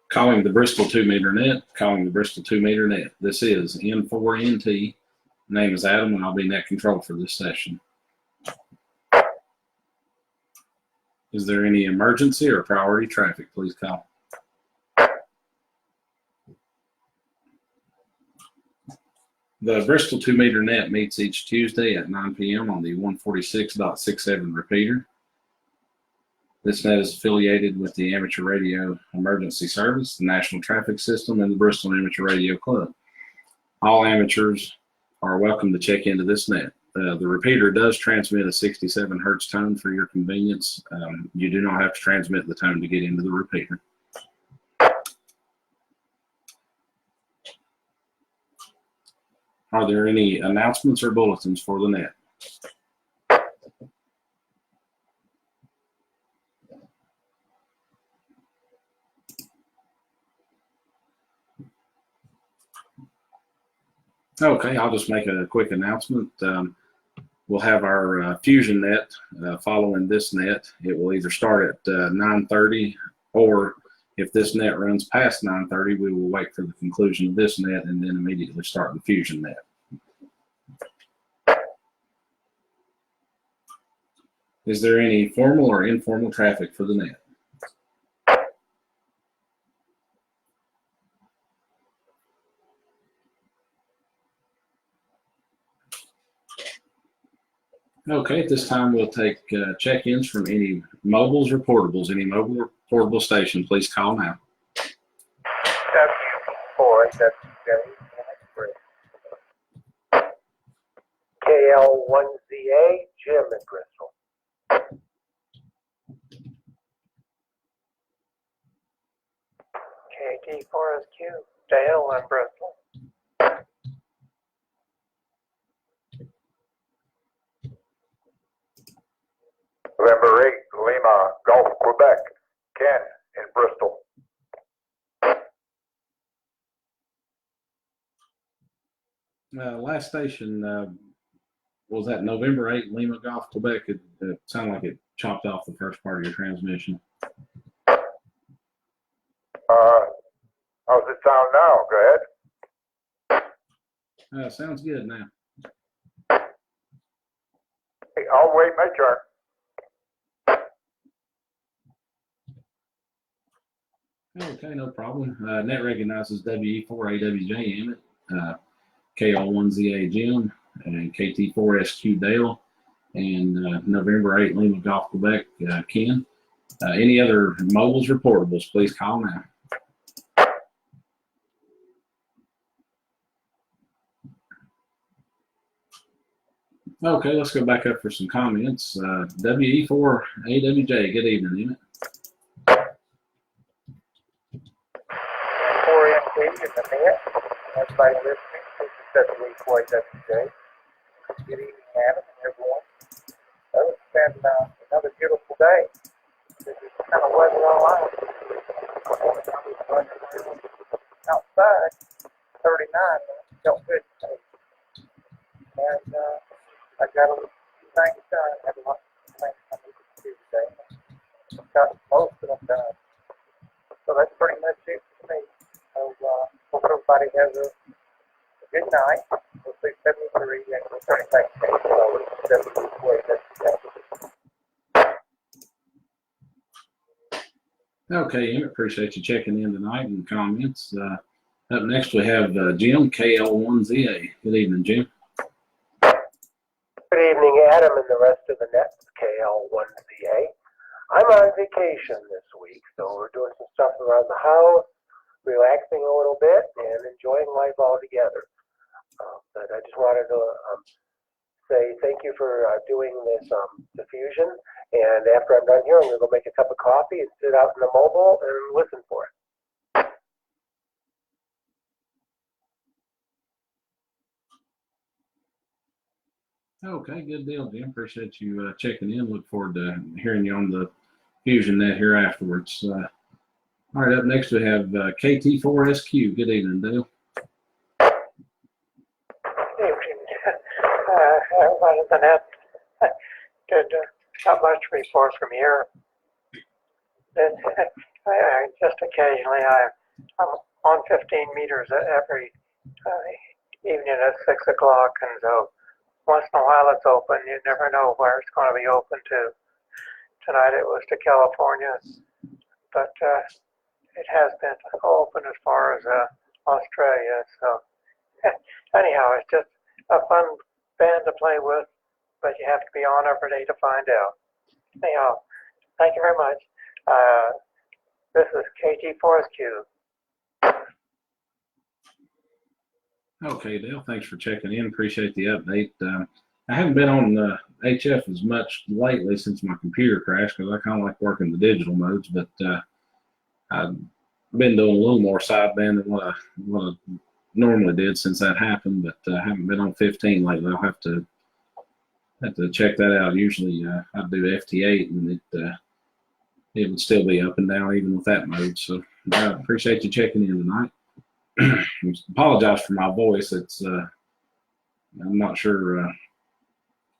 Calling the Bristol 2-meter net, calling the Bristol 2-meter net. This is N4NT. Name is Adam, and I'll be net control for this session. Is there any emergency or priority traffic? Please call. The Bristol 2-meter net meets each Tuesday at 9 p.m. on the 146.67 repeater. This net is affiliated with the Amateur Radio Emergency Service, the National Traffic System, and the Bristol Amateur Radio Club. All amateurs are welcome to check into this net. The repeater does transmit a 67 hertz tone for your convenience. You do not have to transmit the tone to get into the repeater. Are there any announcements or bulletins for the net? Okay, I'll just make a quick announcement. We'll have our fusion net following this net. It will either start at 9:30, or if this net runs past 9:30, we will wait for the conclusion of this net and then immediately start the fusion net. Is there any formal or informal traffic for the net? Okay, at this time we'll take check-ins from any mobiles or portables. Any mobile or portable station, please call now. KL1ZA, Jim in Bristol. KT4SQ, Dale in Bristol. November 8, Lima, Gulf, Quebec. Ken in Bristol. Last station was that November 8, Lima, Gulf, Quebec. It sounded like it chopped off the first part of your transmission. How's it sound now? Go ahead. Sounds good now. Hey, I'll wait my turn. Okay, no problem. Net recognizes WE4AWJ Emmett, KL1ZA Jim, and KT4SQ Dale, and November 8 Lima, Gulf, Quebec, Ken. Any other mobiles or portables, please call now. Okay, let's go back up for some comments. WE4AWJ, good evening, Emmett. 4MT in the net. Everybody listening, this is WE4AWJ. Good evening, Adam and everyone. It's been another beautiful day. This is kind of weather all out. Outside, 39, felt good today. And I got a few things done. I had a lot of things I needed to do today. I've got most of them done. So that's pretty much it for me. So hope everybody has a good night. We'll see 73 and we'll turn it back to 74. Okay, Emmett, appreciate you checking in tonight and comments. Up next we have Jim, KL1ZA. Good evening, Jim. Good evening, Adam and the rest of the net, KL1ZA. I'm on vacation this week, so we're doing some stuff around the house, relaxing a little bit, and enjoying life all together. But I just wanted to say thank you for doing this diffusion. And after I'm done here, I'm going to go make a cup of coffee and sit out in the mobile and listen for it. Okay, good deal, Jim. Appreciate you checking in. Look forward to hearing you on the fusion net here afterwards. All right, up next we have KT4SQ. Good evening, Dale. Everybody on that. Not much to report from here. Just occasionally, I'm on 15 meters every evening at 6 o'clock, and so once in a while it's open. You never know where it's going to be open to. Tonight it was to California, but it has been open as far as Australia. So anyhow, it's just a fun band to play with, but you have to be on every day to find out. Anyhow, thank you very much. This is KT4SQ. Okay, Dale, thanks for checking in. Appreciate the update. I haven't been on HF as much lately since my computer crashed because I kind of like working the digital modes, but I've been doing a little more sideband than what I normally did since that happened, but I haven't been on 15 lately. I'll have to check that out. Usually I do FT8 and it would still be up and down even with that mode. So I appreciate you checking in tonight. Apologize for my voice. It's I'm not sure. I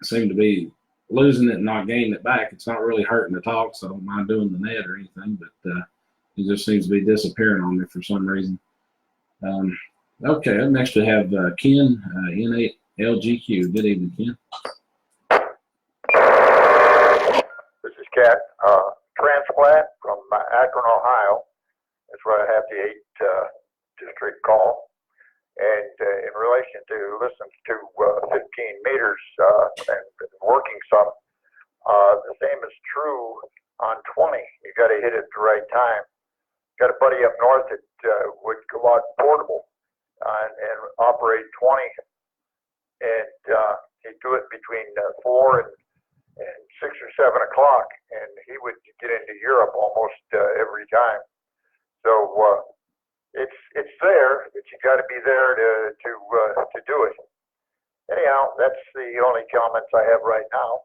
seem to be losing it and not gaining it back. It's not really hurting to talk, so I don't mind doing the net or anything, but it just seems to be disappearing on me for some reason. Okay, up next we have Ken, N8LGQ. Good evening, Ken. This is Cat, transplant from Akron, Ohio. That's where I have the 8 district call. And in relation to listen to 15 meters and working some, the same is true on 20. You got to hit it at the right time. Got a buddy up north that would go out portable and operate 20, and he'd do it between 4 and 6 or 7 o'clock, and he would get into Europe almost every time. So it's there, but you got to be there to do it. Anyhow, that's the only comments I have right now.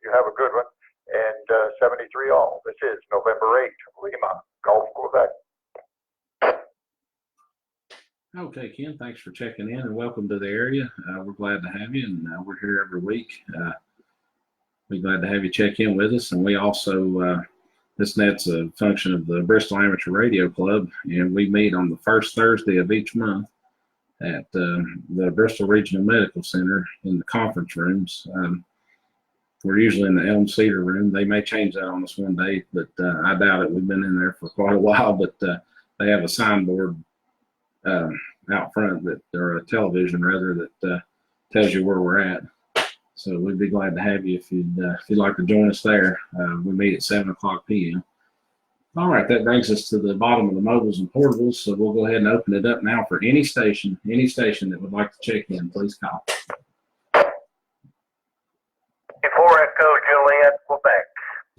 You have a good one, and 73 all. This is November 8th, Lima, Gulf, Quebec. Okay, Ken, thanks for checking in and welcome to the area. We're glad to have you, and we're here every week. We're glad to have you check in with us, and we also this net's a function of the Bristol Amateur Radio Club, and we meet on the first Thursday of each month at the Bristol Regional Medical Center in the conference rooms. We're usually in the Elm Cedar room. They may change that on us one day, but I doubt it. We've been in there for quite a while, but they have a signboard out front or a television rather, that tells you where we're at. So we'd be glad to have you if you'd like to join us there. We meet at 7 o'clock p.m. All right, that brings us to the bottom of the mobiles and portables. So we'll go ahead and open it up now for any station that would like to check in. Please call. 4 Echo Juliet, Quebec.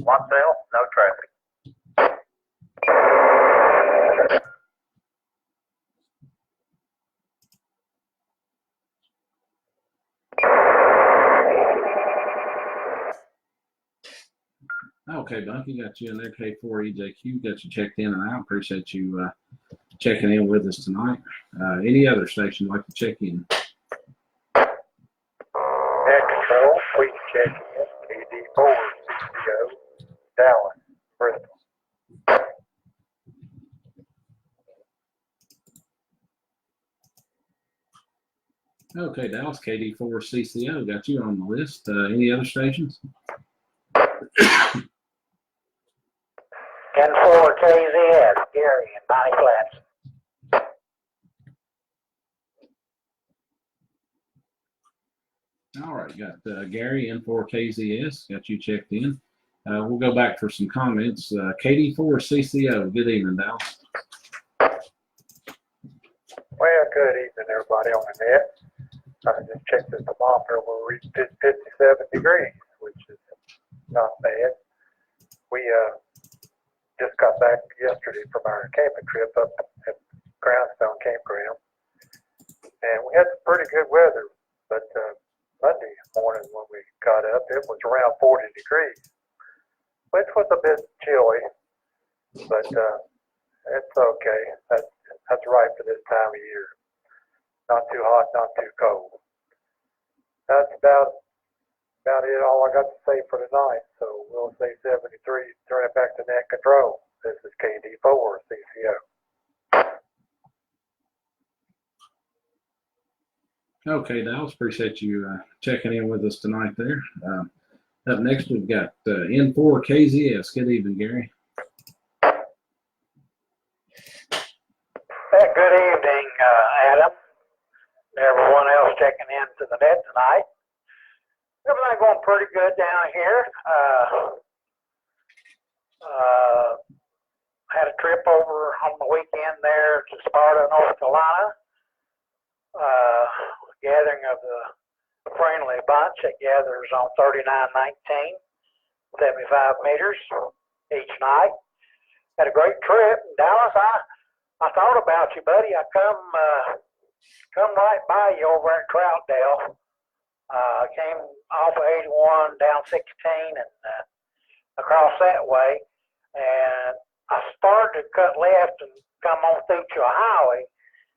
Watsdale, no traffic. Okay, Bunky, got you in there. K4EJQ, got you checked in and out. Appreciate you checking in with us tonight. Any other station you'd like to check in? Net control, please check in. KD4 CCO, Dallas, Bristol. Okay, Dallas, KD4CCO, got you on the list. Any other stations? 10-4 KZS, Gary and Bonnie Flats. All right, got Gary N4KZS, got you checked in. We'll go back for some comments. KD4CCO, good evening, Dallas. Well, good evening, everybody on the net. I just checked the thermometer. We reached 57 degrees, which is not bad. We just got back yesterday from our camping trip up at Groundstone Campground, and we had some pretty good weather. But Monday morning when we got up, it was around 40 degrees, which was a bit chilly, but it's okay. That's right for this time of year. Not too hot, not too cold. That's about about it, all I got to say for tonight. So we'll say 73, turn it back to net control. This is KD4, CCO. Okay, Dallas, appreciate you checking in with us tonight there. Up next, we've got N4 KZS. Good evening, Gary. Good evening, Adam, and everyone else checking into the net tonight. Everything going pretty good down here. Had a trip over on the weekend there to Sparta, North Carolina. Gathering of the friendly bunch that gathers on 3919, 75 meters each night. Had a great trip. Dallas, I thought about you, buddy. I come right by you over at Troutdale. Came off of 81 down 16 and across that way, and I started to cut left and come on through to a highway.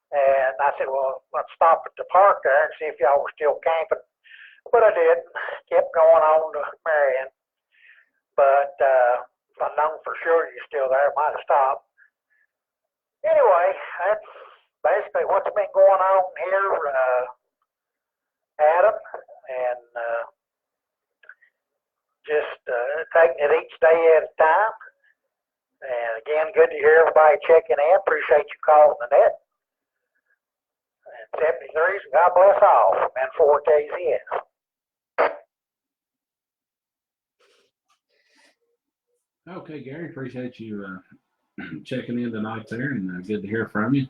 And I said, well, let's stop at the park there and see if y'all were still camping. But I didn't. Kept going on to Marion. But if I'd known for sure you're still there, I might have stopped. Anyway, that's basically what's been going on here, Adam. And just taking it each day at a time. And again, good to hear everybody checking in. Appreciate you calling the net. And 73s, God bless all from N4 KZS. Okay, Gary, appreciate you checking in tonight there, and good to hear from you.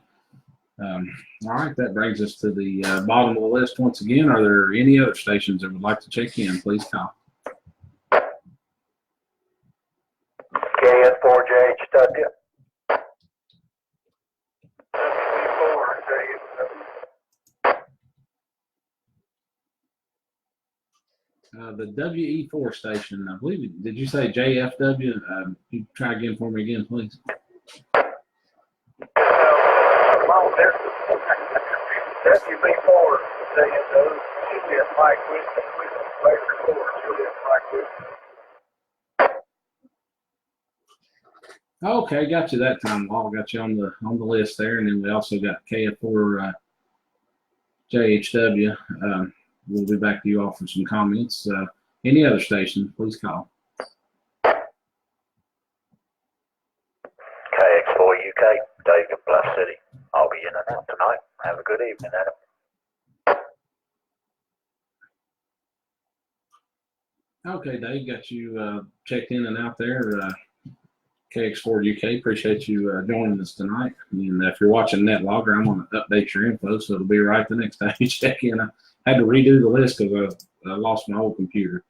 All right, that brings us to the bottom of the list once again. Are there any other stations that would like to check in? Please call. KN4JHW. The WE4 station, I believe, did you say JFW? You try again for me again, please. WB4 saying those Juliet Mike Whiskey, we don't play record Juliet Mike Whiskey. Okay, got you that time. Law got you on the list there, and then we also got KF4 JHW. We'll be back to you all for some comments. Any other station, please call. KX4 UK, David, Bluff City. I'll be in and out tonight. Have a good evening, Adam. Okay, Dave, got you checked in and out there. KX4 UK, appreciate you joining us tonight. And if you're watching NetLogger, I'm going to update your info, so it'll be right the next time you check in. I had to redo the list because I lost my old computer.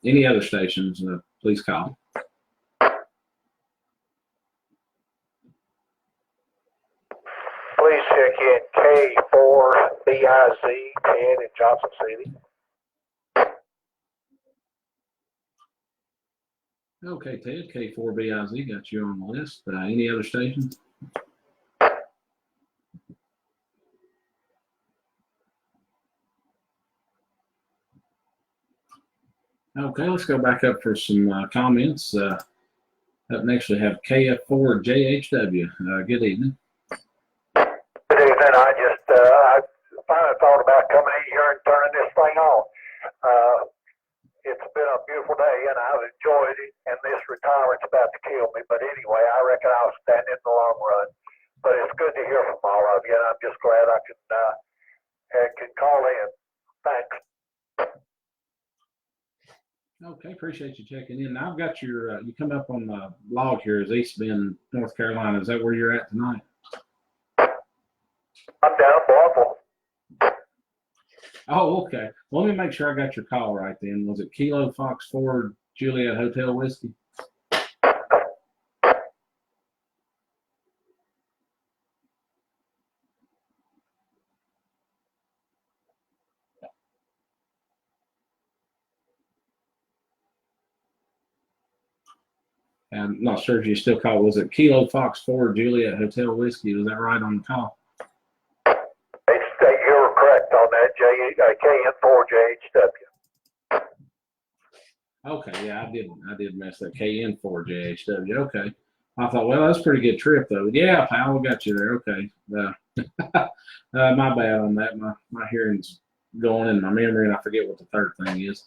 Any other stations, please call. Please check in K4BIZ, Ted in Johnson City. Okay, Ted, K4BIZ got you on the list. Any other stations? Okay, let's go back up for some comments. Up next, we have KF4JHW. Good evening. Good evening. I finally thought about coming in here and turning this thing on. It's been a beautiful day, and I've enjoyed it, and this retirement's about to kill me. But anyway, I reckon I'll stand in the long run. But it's good to hear from all of you, and I'm just glad I can call in. Thanks. Okay, appreciate you checking in. Now I've got your, you come up on the log here as East Bend, North Carolina. Is that where you're at tonight? I'm down in Bluffville. Oh, okay. Well, let me make sure I got your call right then. Was it Kilo Fox 4 Juliet Hotel Whiskey? I'm not sure if you still call it. Was it Kilo Fox 4 Juliet Hotel Whiskey? Was that right on the call? You were correct on that, KN4JHW. Okay, yeah, I did mess that KN4JHW. Okay. I thought, well, that's a pretty good trip though. Yeah, pal, we got you there. Okay. My bad on that. My hearing's going in my memory, and I forget what the third thing is.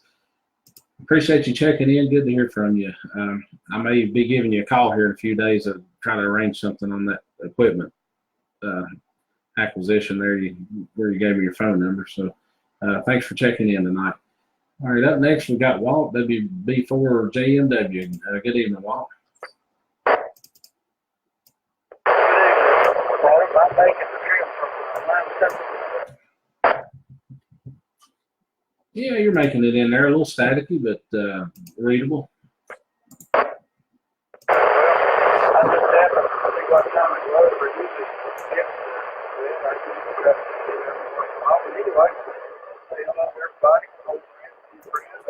Appreciate you checking in. Good to hear from you. I may be giving you a call here in a few days to try to arrange something on that equipment acquisition there where you gave me your phone number. So thanks for checking in tonight. All right, up next we got Walt, WB4JMW. Good evening, Walt. I'm making the trip from Yeah, you're making it in there, a little staticky, but readable. I just happened to see what time it was for you to get anyway, say hello to everybody, old friends, new friends,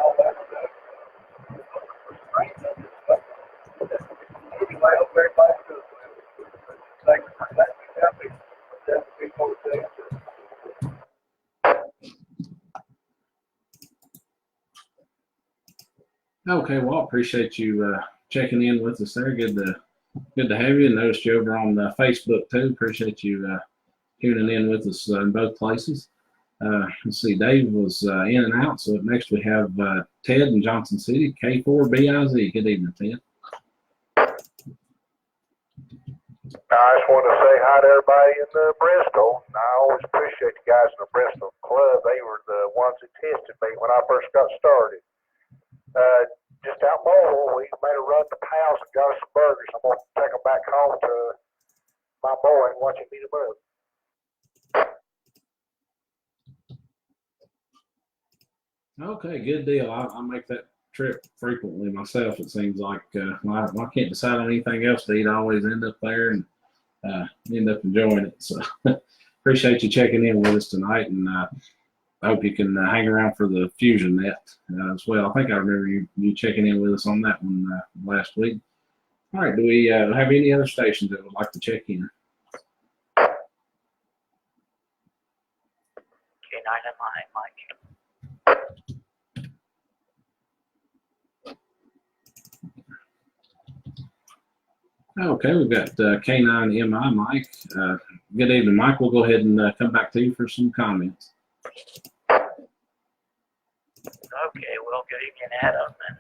all that stuff. Anyway, I hope everybody's doing well. Thanks for letting me help me. That's the people saying. Okay, well, appreciate you checking in with us there. Good to have you. Noticed you over on Facebook too. Appreciate you tuning in with us in both places. Let's see, Dave was in and out. So up next we have Ted in Johnson City, K4BIZ. Good evening, Ted. I just want to say hi to everybody in Bristol. I always appreciate the guys in the Bristol club. They were the ones who tested me when I first got started. Just out mobile, we made a run to Pal's and got us some burgers. I'm going to take them back home to my boy and watch him eat them up. Okay, good deal. I make that trip frequently myself. It seems like I can't decide on anything else to eat. I always end up there and end up enjoying it. So appreciate you checking in with us tonight, and I hope you can hang around for the Fusion Net as well. I think I remember you checking in with us on that one last week. All right, do we have any other stations that would like to check in? K9MI, Mike. Okay, we've got K9MI, Mike. Good evening, Mike. We'll go ahead and come back to you for some comments. Okay, well, good evening, Adam, and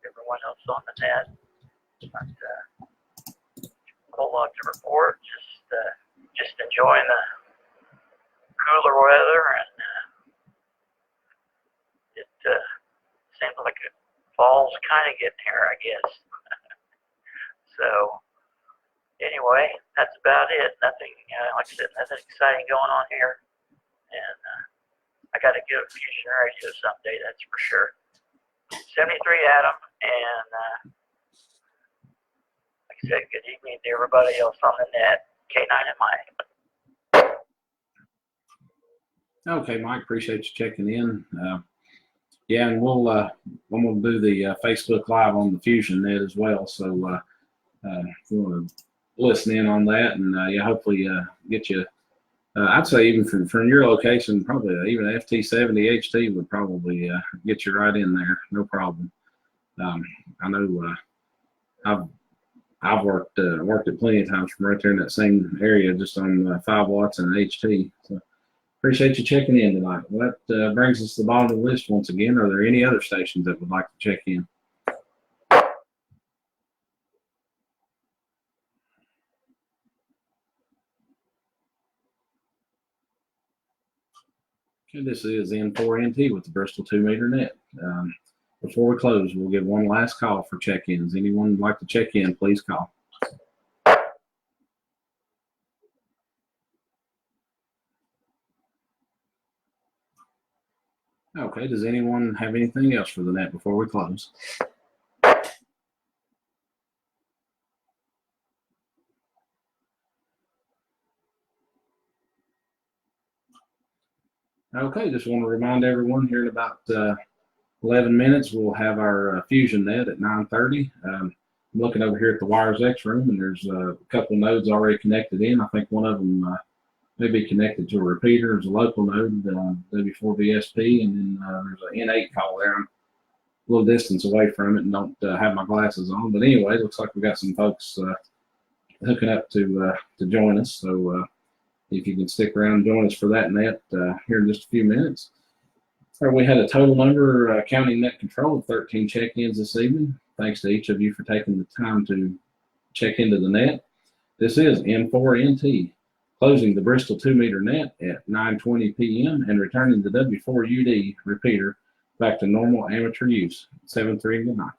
everyone else on the net. Not a whole lot to report. Just enjoying the cooler weather, and it seems like fall's kind of getting here, I guess. So, anyway, that's about it. Nothing, like I said, nothing exciting going on here, and I got to get a Fusion Radio someday, that's for sure. 73 Adam, and like I said, good evening to everybody else on the net. K9MI. Okay, Mike, appreciate you checking in. Yeah, and I'm going to do the Facebook Live on the Fusion Net as well. So if you want to listen in on that, and yeah, hopefully get you. I'd say even from your location, probably even FT70 HT would probably get you right in there, no problem. I know I've worked it plenty of times from right there in that same area, just on 5 watts and HT. So appreciate you checking in tonight. Well, that brings us to the bottom of the list once again. Are there any other stations that would like to check in? Okay, this is N4NT with the Bristol 2-meter net. Before we close, we'll give one last call for check-ins. Anyone would like to check in, please call. Okay, does anyone have anything else for the net before we close? Okay, just want to remind everyone here in about 11 minutes, we'll have our Fusion Net at 9:30. I'm looking over here at the Wires X room, and there's a couple nodes already connected in. I think one of them may be connected to a repeater. There's a local node, W4VSP, and then there's an N8 call there. I'm a little distance away from it and don't have my glasses on. But anyway, it looks like we got some folks hooking up to join us. So if you can stick around and join us for that net here in just a few minutes. We had a total number, county net control, of 13 check-ins this evening. Thanks to each of you for taking the time to check into the net. This is N4NT, closing the Bristol 2-meter net at 9:20 p.m. and returning the W4UD repeater back to normal amateur use. 7-3, good night.